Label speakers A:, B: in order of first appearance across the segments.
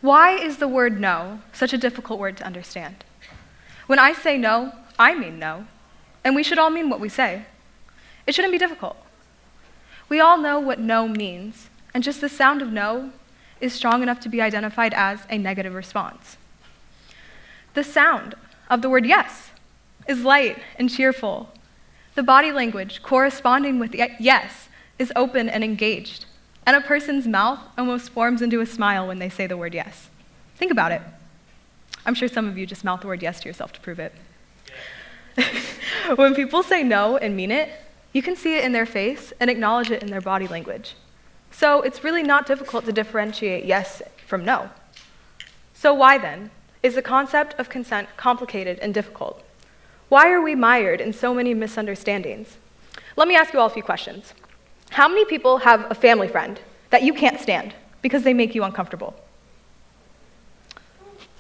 A: Why is the word no such a difficult word to understand? When I say no, I mean no, and we should all mean what we say. It shouldn't be difficult. We all know what no means, and just the sound of no is strong enough to be identified as a negative response. The sound of the word yes is light and cheerful. The body language corresponding with yes is open and engaged, and a person's mouth almost forms into a smile when they say the word yes. Think about it. I'm sure some of you just mouth the word yes to yourself to prove it. When people say no and mean it, you can see it in their face and acknowledge it in their body language. So it's really not difficult to differentiate yes from no. So why then is the concept of consent complicated and difficult? Why are we mired in so many misunderstandings? Let me ask you all a few questions. How many people have a family friend that you can't stand because they make you uncomfortable?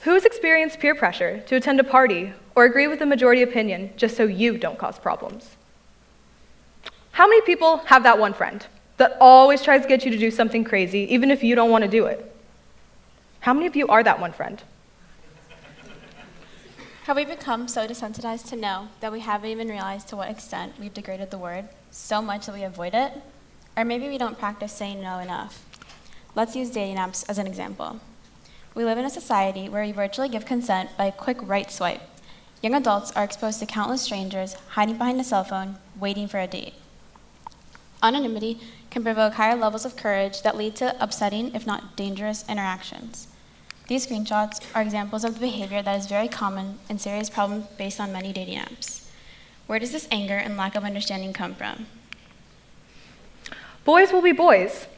A: Who's experienced peer pressure to attend a party or agree with the majority opinion just so you don't cause problems? How many people have that one friend that always tries to get you to do something crazy even if you don't want to do it? How many of you are that one friend?
B: Have we become so desensitized to no that we haven't even realized to what extent we've degraded the word so much that we avoid it? Or maybe we don't practice saying no enough. Let's use dating apps as an example. We live in a society where we virtually give consent by a quick right swipe. Young adults are exposed to countless strangers hiding behind a cell phone, waiting for a date. Anonymity can provoke higher levels of courage that lead to upsetting, if not dangerous, interactions. These screenshots are examples of the behavior that is very common and serious problem based on many dating apps. Where does this anger and lack of understanding come from?
A: Boys will be boys.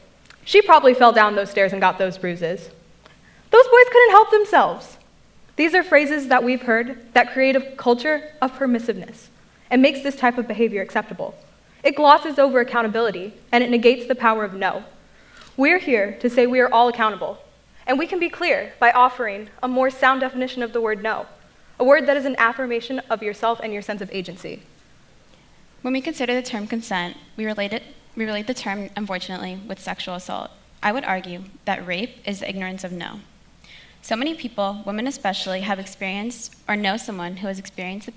A: She probably fell down those stairs and got those bruises. Those boys couldn't help themselves. These are phrases that we've heard that create a culture of permissiveness and makes this type of behavior acceptable. It glosses over accountability, and it negates the power of no. We're here to say we are all accountable, and we can be clear by offering a more sound definition of the word no, a word that is an affirmation of yourself and your sense of agency.
B: When we consider the term consent, we relate the term, unfortunately, with sexual assault. I would argue that rape is the ignorance of no. So many people, women especially, have experienced or know someone who has experienced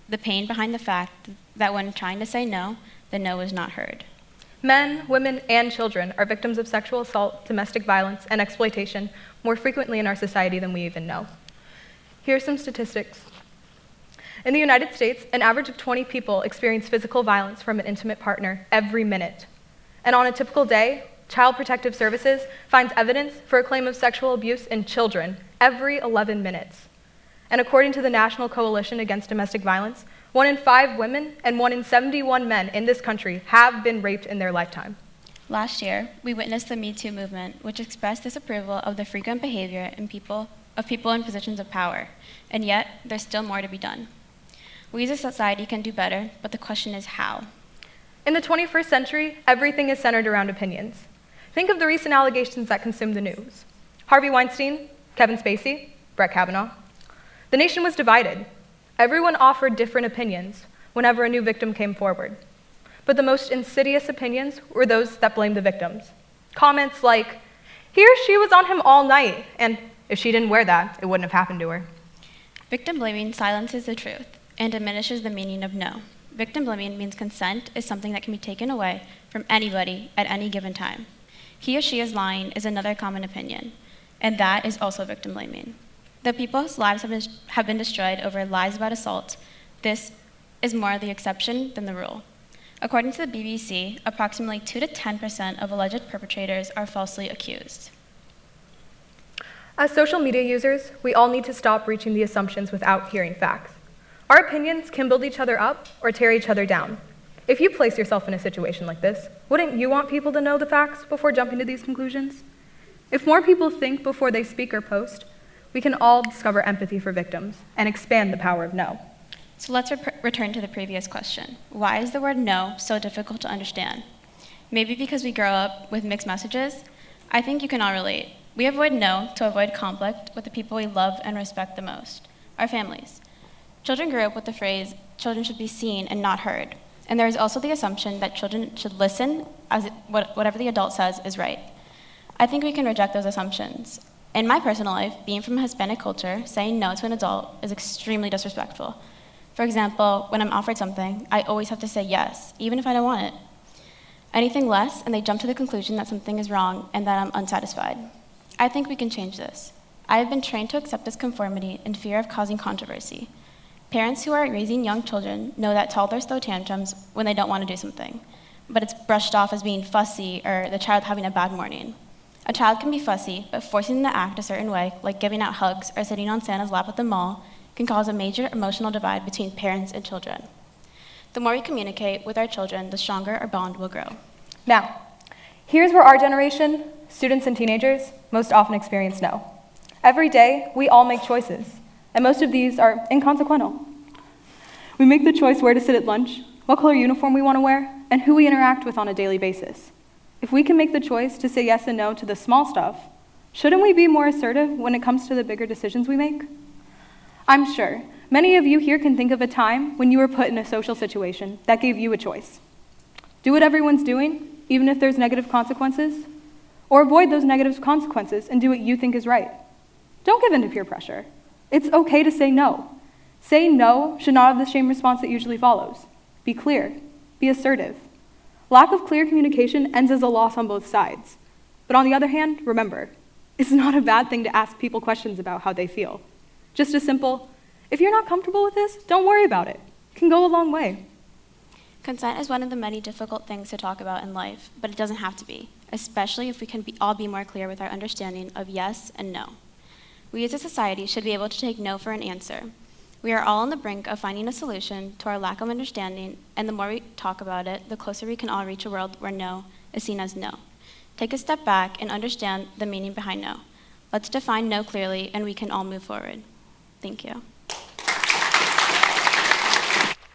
B: the pain behind the fact that when trying to say no, the no was not heard.
A: Men, women, and children are victims of sexual assault, domestic violence, and exploitation more frequently in our society than we even know. Here are some statistics. In the United States, an average of 20 people experience physical violence from an intimate partner every minute. And on a typical day, Child Protective Services finds evidence for a claim of sexual abuse in children every 11 minutes. And according to the National Coalition Against Domestic Violence, 1 in 5 women and 1 in 71 men in this country have been raped in their lifetime.
B: Last year, we witnessed the Me Too movement, which expressed disapproval of the frequent behavior of people in positions of power, and yet there's still more to be done. We as a society can do better, but the question is how.
A: In the 21st century, everything is centered around opinions. Think of the recent allegations that consumed the news. Harvey Weinstein, Kevin Spacey, Brett Kavanaugh. The nation was divided. Everyone offered different opinions whenever a new victim came forward. But the most insidious opinions were those that blamed the victims. Comments like, he or she was on him all night, and if she didn't wear that, it wouldn't have happened to her.
B: Victim blaming silences the truth and diminishes the meaning of no. Victim blaming means consent is something that can be taken away from anybody at any given time. He or she is lying is another common opinion, and that is also victim blaming. The people's lives have been destroyed over lies about assault. This is more the exception than the rule. According to the BBC, approximately 2 to 10% of alleged perpetrators are falsely accused.
A: As social media users, we all need to stop reaching the assumptions without hearing facts. Our opinions can build each other up or tear each other down. If you place yourself in a situation like this, wouldn't you want people to know the facts before jumping to these conclusions? If more people think before they speak or post, we can all discover empathy for victims and expand the power of no.
B: So let's return to the previous question. Why is the word no so difficult to understand? Maybe because we grow up with mixed messages? I think you can all relate. We avoid no to avoid conflict with the people we love and respect the most, our families. Children grew up with the phrase, children should be seen and not heard. And there is also the assumption that children should listen as whatever the adult says is right. I think we can reject those assumptions. In my personal life, being from a Hispanic culture, saying no to an adult is extremely disrespectful. For example, when I'm offered something, I always have to say yes, even if I don't want it. Anything less, and they jump to the conclusion that something is wrong and that I'm unsatisfied. I think we can change this. I have been trained to accept this conformity in fear of causing controversy. Parents who are raising young children know that toddlers throw tantrums when they don't want to do something, but it's brushed off as being fussy or the child having a bad morning. A child can be fussy, but forcing them to act a certain way, like giving out hugs or sitting on Santa's lap at the mall, can cause a major emotional divide between parents and children. The more we communicate with our children, the stronger our bond will grow.
A: Now, here's where our generation, students and teenagers, most often experience no. Every day, we all make choices, and most of these are inconsequential. We make the choice where to sit at lunch, what color uniform we want to wear, and who we interact with on a daily basis. If we can make the choice to say yes and no to the small stuff, shouldn't we be more assertive when it comes to the bigger decisions we make? I'm sure many of you here can think of a time when you were put in a social situation that gave you a choice. Do what everyone's doing, even if there's negative consequences, or avoid those negative consequences and do what you think is right. Don't give in to peer pressure. It's okay to say no. Saying no should not have the same response that usually follows. Be clear. Be assertive. Lack of clear communication ends as a loss on both sides. But on the other hand, remember, it's not a bad thing to ask people questions about how they feel. Just a simple, if you're not comfortable with this, don't worry about it. It can go a long way.
B: Consent is one of the many difficult things to talk about in life, but it doesn't have to be, especially if we can all be more clear with our understanding of yes and no. We as a society should be able to take no for an answer. We are all on the brink of finding a solution to our lack of understanding, and the more we talk about it, the closer we can all reach a world where no is seen as no. Take a step back and understand the meaning behind no. Let's define no clearly, and we can all move forward. Thank you.